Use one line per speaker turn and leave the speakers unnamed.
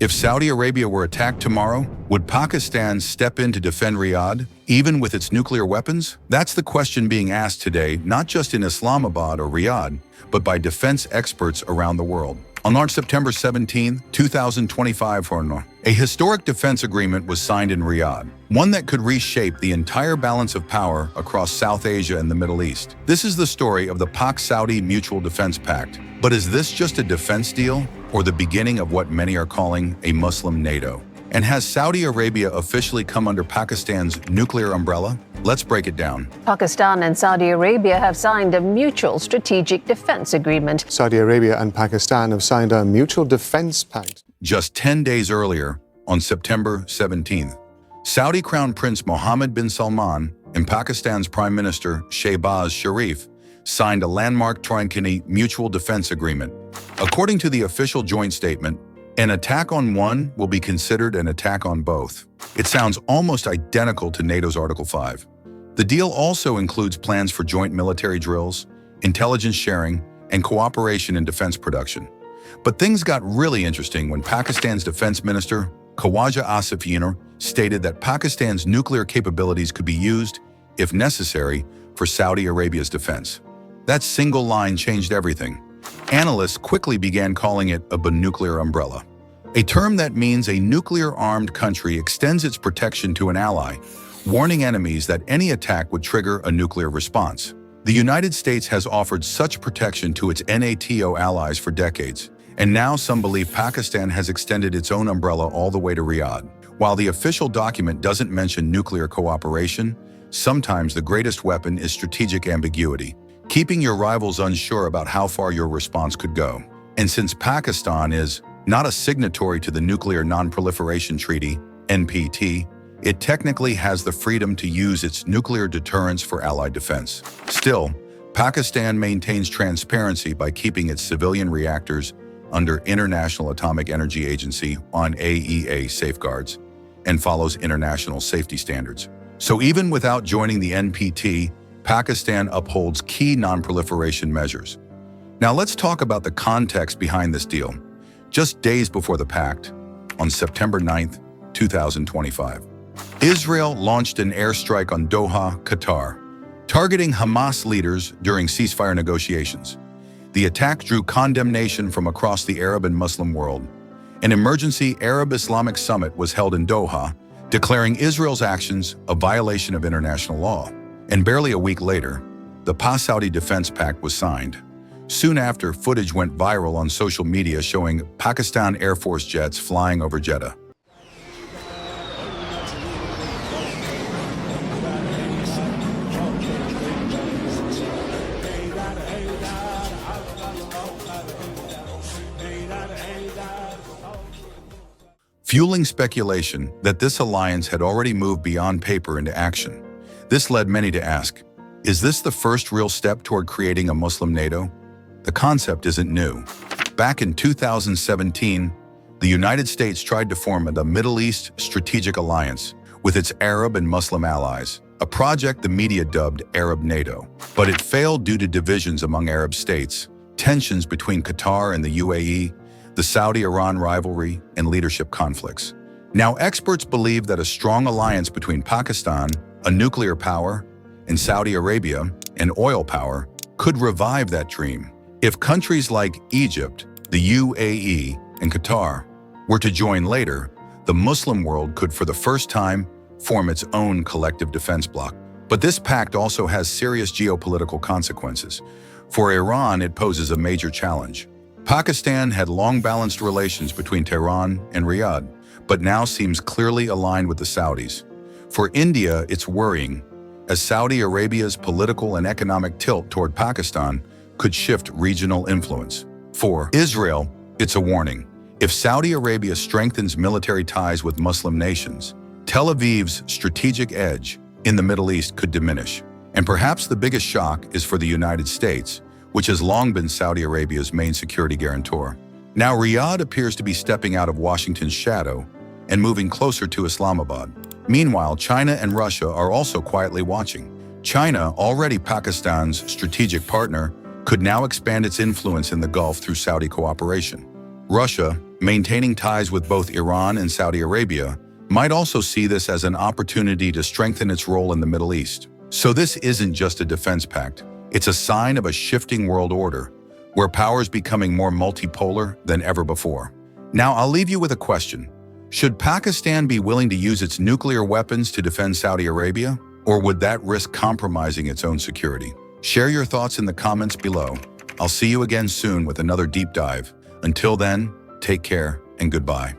If Saudi Arabia were attacked tomorrow, would Pakistan step in to defend Riyadh, even with its nuclear weapons? That's the question being asked today, not just in Islamabad or Riyadh, but by defense experts around the world. On September 17, 2025, a historic defense agreement was signed in Riyadh, one that could reshape the entire balance of power across South Asia and the Middle East. This is the story of the Pak-Saudi Mutual Defense Pact. But is this just a defense deal, or the beginning of what many are calling a Muslim NATO? And has Saudi Arabia officially come under Pakistan's nuclear umbrella? Let's break it down.
Pakistan and Saudi Arabia have signed a mutual strategic defense agreement.
Saudi Arabia and Pakistan have signed a mutual defense pact.
Just 10 days earlier, on September 17th, Saudi Crown Prince Mohammed bin Salman and Pakistan's Prime Minister Shehbaz Sharif signed a landmark Triangular Mutual Defense Agreement. According to the official joint statement, an attack on one will be considered an attack on both. It sounds almost identical to NATO's Article 5. The deal also includes plans for joint military drills, intelligence sharing, and cooperation in defense production. But things got really interesting when Pakistan's Defense Minister, Khawaja Asif Yunus, stated that Pakistan's nuclear capabilities could be used, if necessary, for Saudi Arabia's defense. That single line changed everything. Analysts quickly began calling it a binuclear umbrella, a term that means a nuclear-armed country extends its protection to an ally, warning enemies that any attack would trigger a nuclear response. The United States has offered such protection to its NATO allies for decades, and now some believe Pakistan has extended its own umbrella all the way to Riyadh. While the official document doesn't mention nuclear cooperation, sometimes the greatest weapon is strategic ambiguity, keeping your rivals unsure about how far your response could go. And since Pakistan is not a signatory to the Nuclear Non-Proliferation Treaty, NPT, it technically has the freedom to use its nuclear deterrence for allied defense. Still, Pakistan maintains transparency by keeping its civilian reactors under International Atomic Energy Agency on AEA safeguards and follows international safety standards. So even without joining the NPT, Pakistan upholds key non-proliferation measures. Now let's talk about the context behind this deal. Just days before the pact, on September 9, 2025, Israel launched an airstrike on Doha, Qatar, targeting Hamas leaders during ceasefire negotiations. The attack drew condemnation from across the Arab and Muslim world. An emergency Arab-Islamic summit was held in Doha, declaring Israel's actions a violation of international law. And barely a week later, the Pak-Saudi Defense Pact was signed. Soon after, footage went viral on social media showing Pakistan Air Force jets flying over Jeddah. Fueling speculation that this alliance had already moved beyond paper into action. This led many to ask, is this the first real step toward creating a Muslim NATO? The concept isn't new. Back in 2017, the United States tried to form the Middle East Strategic Alliance with its Arab and Muslim allies, a project the media dubbed Arab NATO. But it failed due to divisions among Arab states, tensions between Qatar and the UAE, the Saudi-Iran rivalry, and leadership conflicts. Now, experts believe that a strong alliance between Pakistan, a nuclear power, and Saudi Arabia, an oil power, could revive that dream. If countries like Egypt, the UAE, and Qatar were to join later, the Muslim world could for the first time form its own collective defense bloc. But this pact also has serious geopolitical consequences. For Iran, it poses a major challenge. Pakistan had long balanced relations between Tehran and Riyadh, but now seems clearly aligned with the Saudis. For India, it's worrying, as Saudi Arabia's political and economic tilt toward Pakistan could shift regional influence. For Israel, it's a warning. If Saudi Arabia strengthens military ties with Muslim nations, Tel Aviv's strategic edge in the Middle East could diminish. And perhaps the biggest shock is for the United States, which has long been Saudi Arabia's main security guarantor. Now Riyadh appears to be stepping out of Washington's shadow and moving closer to Islamabad. Meanwhile, China and Russia are also quietly watching. China, already Pakistan's strategic partner, could now expand its influence in the Gulf through Saudi cooperation. Russia, maintaining ties with both Iran and Saudi Arabia, might also see this as an opportunity to strengthen its role in the Middle East. So this isn't just a defense pact, it's a sign of a shifting world order, where power is becoming more multipolar than ever before. Now, I'll leave you with a question. Should Pakistan be willing to use its nuclear weapons to defend Saudi Arabia? Or would that risk compromising its own security? Share your thoughts in the comments below. I'll see you again soon with another deep dive. Until then, take care and goodbye.